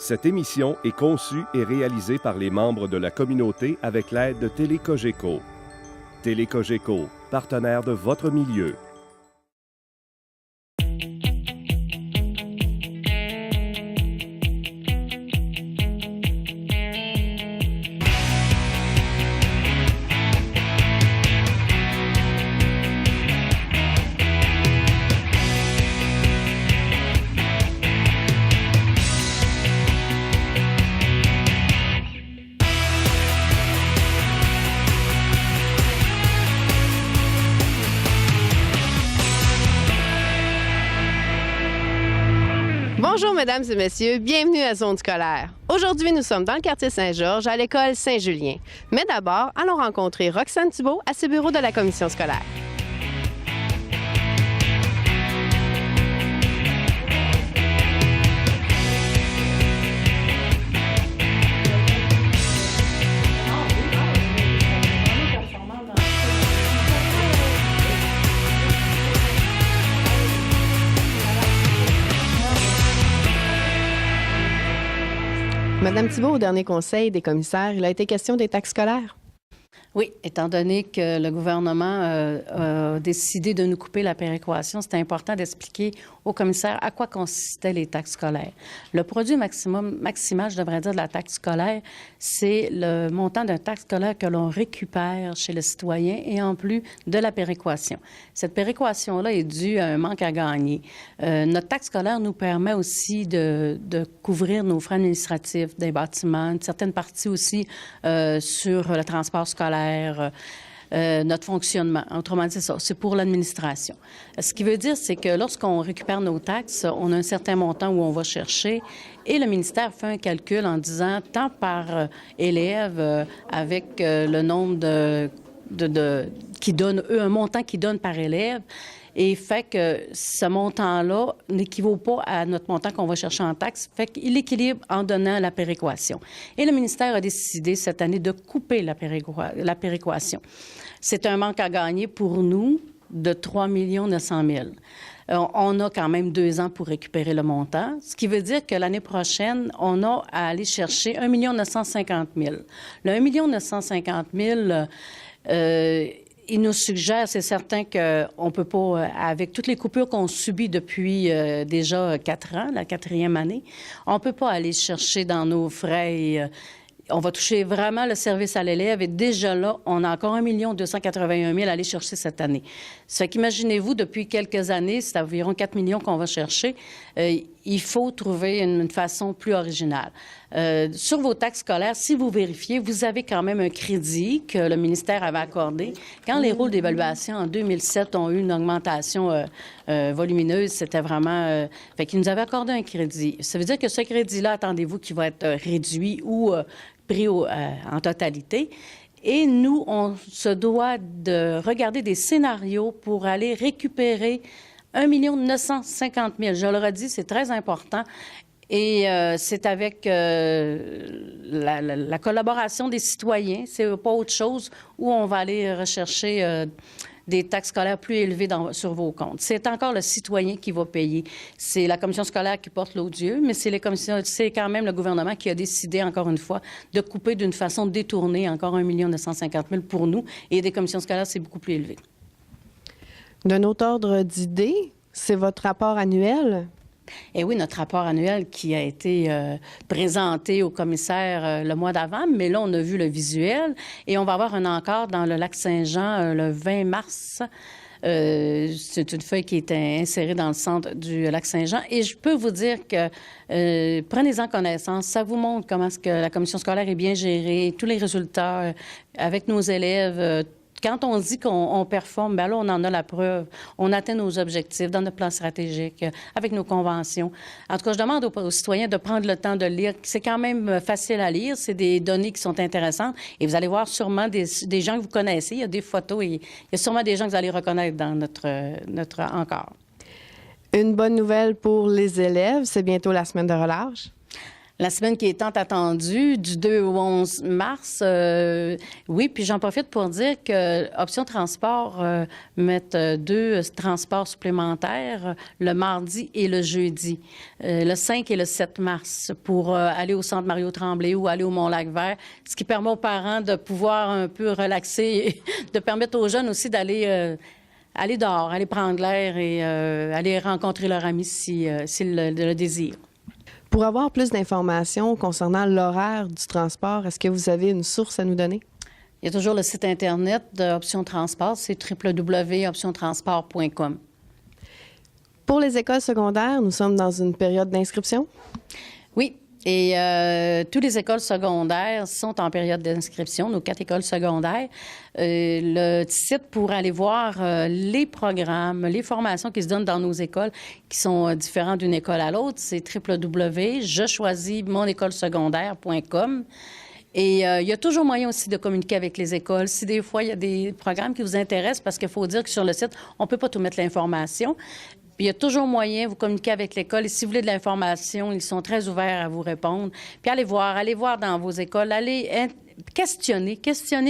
Cette émission est conçue et réalisée par les membres de la communauté avec l'aide de Télécogeco. Télécogeco, partenaire de votre milieu. Bonjour, mesdames et messieurs, bienvenue à Zone scolaire. Aujourd'hui, nous sommes dans le quartier Saint-Georges, à l'école Saint-Julien. Mais d'abord, allons rencontrer Roxane Thibault à ce bureau de la commission scolaire. Madame Thibault, au dernier conseil des commissaires, il a été question des taxes scolaires. Oui, étant donné que le gouvernement a décidé de nous couper la péréquation, c'était important d'expliquer aux commissaires à quoi consistaient les taxes scolaires. Le produit maximal, je devrais dire, de la taxe scolaire, c'est le montant d'un taxe scolaire que l'on récupère chez le citoyen et en plus de la péréquation. Cette péréquation-là est due à un manque à gagner. Notre taxe scolaire nous permet aussi de couvrir nos frais administratifs des bâtiments, une certaine partie aussi sur le transport scolaire, notre fonctionnement. Autrement dit, c'est pour l'administration. Ce qui veut dire, c'est que lorsqu'on récupère nos taxes, on a un certain montant où on va chercher et le ministère fait un calcul en disant tant par élève avec le nombre qui donne, eux, un montant qu'ils donnent par élève. Et fait que ce montant-là n'équivaut pas à notre montant qu'on va chercher en taxes. Fait qu'il équilibre en donnant la péréquation. Et le ministère a décidé cette année de couper la péréquation. C'est un manque à gagner pour nous de 3 900 000. On a quand même 2 ans pour récupérer le montant, ce qui veut dire que l'année prochaine, on a à aller chercher 1 950 000. Le 1 950 000, il nous suggère, c'est certain qu'on ne peut pas, avec toutes les coupures qu'on subit depuis déjà 4 ans, la 4e année, on ne peut pas aller chercher dans nos frais. On va toucher vraiment le service à l'élève et déjà là, on a encore 1 281 000 à aller chercher cette année. Ça fait qu'imaginez-vous, depuis quelques années, c'est environ 4 millions qu'on va chercher. Il faut trouver une façon plus originale. Sur vos taxes scolaires, si vous vérifiez, vous avez quand même un crédit que le ministère avait accordé. Quand les rôles d'évaluation en 2007 ont eu une augmentation volumineuse, c'était vraiment... fait qu'ils nous avaient accordé un crédit. Ça veut dire que ce crédit-là, attendez-vous qu'il va être réduit ou pris en totalité. Et nous, on se doit de regarder des scénarios pour aller récupérer 1 950 000. Je le redis, c'est très important. Et c'est avec la collaboration des citoyens, c'est pas autre chose, où on va aller rechercher des taxes scolaires plus élevées sur vos comptes. C'est encore le citoyen qui va payer. C'est la commission scolaire qui porte l'odieux, mais c'est quand même le gouvernement qui a décidé, encore une fois, de couper d'une façon détournée encore 1 950 000 pour nous. Et des commissions scolaires, c'est beaucoup plus élevé. D'un autre ordre d'idée, c'est votre rapport annuel. Et oui, notre rapport annuel qui a été présenté au commissaire le mois d'avant, mais là, on a vu le visuel et on va avoir un encart dans le lac Saint-Jean le 20 mars. C'est une feuille qui est insérée dans le centre du lac Saint-Jean. Et je peux vous dire que prenez-en connaissance. Ça vous montre comment est-ce que la commission scolaire est bien gérée, tous les résultats avec nos élèves. Quand on dit qu'on performe, bien là, on en a la preuve. On atteint nos objectifs dans notre plan stratégique, avec nos conventions. En tout cas, je demande aux citoyens de prendre le temps de lire. C'est quand même facile à lire. C'est des données qui sont intéressantes. Et vous allez voir sûrement des gens que vous connaissez. Il y a des photos et il y a sûrement des gens que vous allez reconnaître dans notre encart. Une bonne nouvelle pour les élèves, c'est bientôt la semaine de relâche. La semaine qui est tant attendue, du 2 au 11 mars, oui, puis j'en profite pour dire que Option Transport met 2 transports supplémentaires le mardi et le jeudi, le 5 et le 7 mars, pour aller au centre Mario-Tremblay ou aller au Mont-Lac-Vert, ce qui permet aux parents de pouvoir un peu relaxer, de permettre aux jeunes aussi d'aller aller dehors, aller prendre l'air et aller rencontrer leurs amis s'ils le désirent. Pour avoir plus d'informations concernant l'horaire du transport, est-ce que vous avez une source à nous donner? Il y a toujours le site Internet d'Option Transport, c'est www.optiontransport.com. Pour les écoles secondaires, nous sommes dans une période d'inscription? Oui. Et toutes les écoles secondaires sont en période d'inscription, nos 4 écoles secondaires. Le site pour aller voir les programmes, les formations qui se donnent dans nos écoles, qui sont différentes d'une école à l'autre, c'est www.je-choisis-mon-école-secondaire.com. Et il y a toujours moyen aussi de communiquer avec les écoles. Si des fois, il y a des programmes qui vous intéressent, parce qu'il faut dire que sur le site, on ne peut pas tout mettre l'information. Puis il y a toujours moyen, vous communiquer avec l'école. Et si vous voulez de l'information, ils sont très ouverts à vous répondre. Puis allez voir dans vos écoles, allez questionner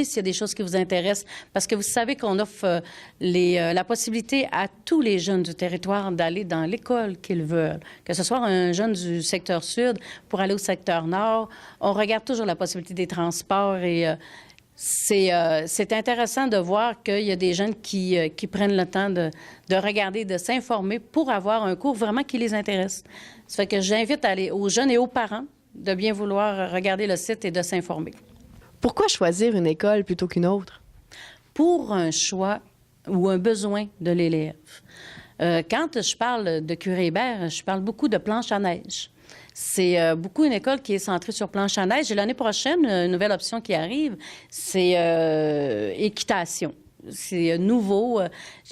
s'il y a des choses qui vous intéressent, parce que vous savez qu'on offre la possibilité à tous les jeunes du territoire d'aller dans l'école qu'ils veulent. Que ce soit un jeune du secteur sud pour aller au secteur nord, on regarde toujours la possibilité des transports et c'est intéressant de voir qu'il y a des jeunes qui prennent le temps de regarder, de s'informer pour avoir un cours vraiment qui les intéresse. Ça fait que j'invite aux jeunes et aux parents de bien vouloir regarder le site et de s'informer. Pourquoi choisir une école plutôt qu'une autre? Pour un choix ou un besoin de l'élève. Quand je parle de Curé-Hébert, je parle beaucoup de planche à neige. C'est beaucoup une école qui est centrée sur planche à neige. Et l'année prochaine, une nouvelle option qui arrive, c'est équitation. C'est nouveau.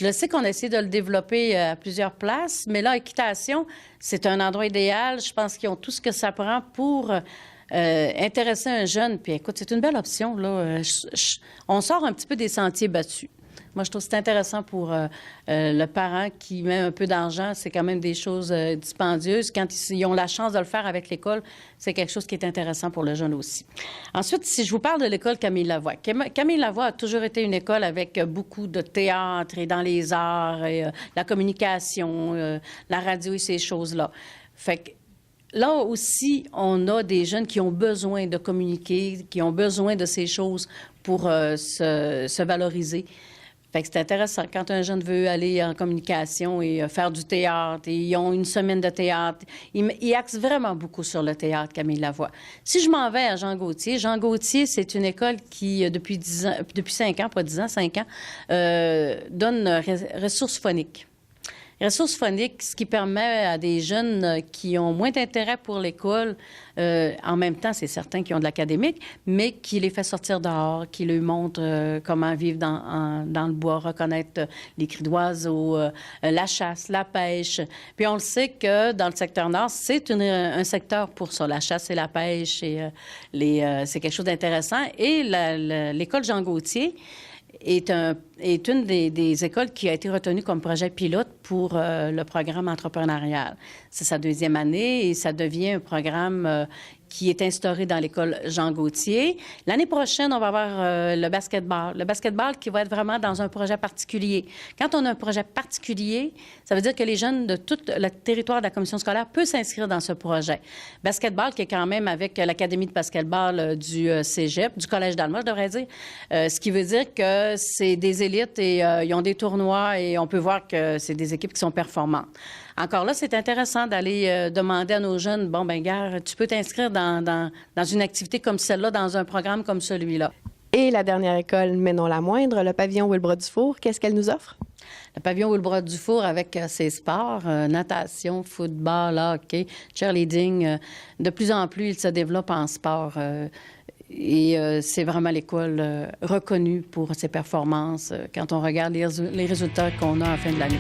Je sais qu'on a essayé de le développer à plusieurs places, mais là, équitation, c'est un endroit idéal. Je pense qu'ils ont tout ce que ça prend pour intéresser un jeune. Puis écoute, c'est une belle option, là. On sort un petit peu des sentiers battus. Moi, je trouve que c'est intéressant pour le parent qui met un peu d'argent. C'est quand même des choses dispendieuses. Quand ils ont la chance de le faire avec l'école, c'est quelque chose qui est intéressant pour le jeune aussi. Ensuite, si je vous parle de l'école Camille Lavoie. Camille Lavoie a toujours été une école avec beaucoup de théâtre et dans les arts, et, la communication, la radio et ces choses-là. Fait que là aussi, on a des jeunes qui ont besoin de communiquer, qui ont besoin de ces choses pour se valoriser. Fait que c'est intéressant. Quand un jeune veut aller en communication et faire du théâtre, et ils ont une semaine de théâtre, ils axent vraiment beaucoup sur le théâtre, Camille Lavoie. Si je m'en vais à Jean Gauthier, c'est une école qui, depuis 5 ans, pas 10 ans, 5 ans, donne ressources phoniques. Ressources phoniques, ce qui permet à des jeunes qui ont moins d'intérêt pour l'école, en même temps, c'est certains qui ont de l'académique, mais qui les fait sortir dehors, qui leur montre comment vivre dans le bois, reconnaître les cris d'oiseaux, la chasse, la pêche. Puis on le sait que dans le secteur nord, c'est un secteur pour ça, la chasse et la pêche, et c'est quelque chose d'intéressant. Et l'école Jean Gauthier est une des écoles qui a été retenue comme projet pilote pour le programme entrepreneurial. C'est sa 2e année et ça devient un programme qui est instauré dans l'école Jean Gauthier. L'année prochaine, on va avoir le basketball. Le basketball qui va être vraiment dans un projet particulier. Quand on a un projet particulier, ça veut dire que les jeunes de tout le territoire de la commission scolaire peuvent s'inscrire dans ce projet. Basketball qui est quand même avec l'Académie de basketball du Cégep, du Collège d'Alma, je devrais dire. Ce qui veut dire que c'est des élites et ils ont des tournois et on peut voir que c'est des équipes qui sont performantes. Encore là, c'est intéressant d'aller demander à nos jeunes, bon, ben gars, tu peux t'inscrire dans une activité comme celle-là, dans un programme comme celui-là. Et la dernière école, mais non la moindre, le pavillon Wilbrod-Dufour, qu'est-ce qu'elle nous offre? Le pavillon Wilbrod-Dufour avec ses sports, natation, football, hockey, cheerleading. De plus en plus, il se développe en sport. Et c'est vraiment l'école reconnue pour ses performances quand on regarde les résultats qu'on a à la fin de l'année.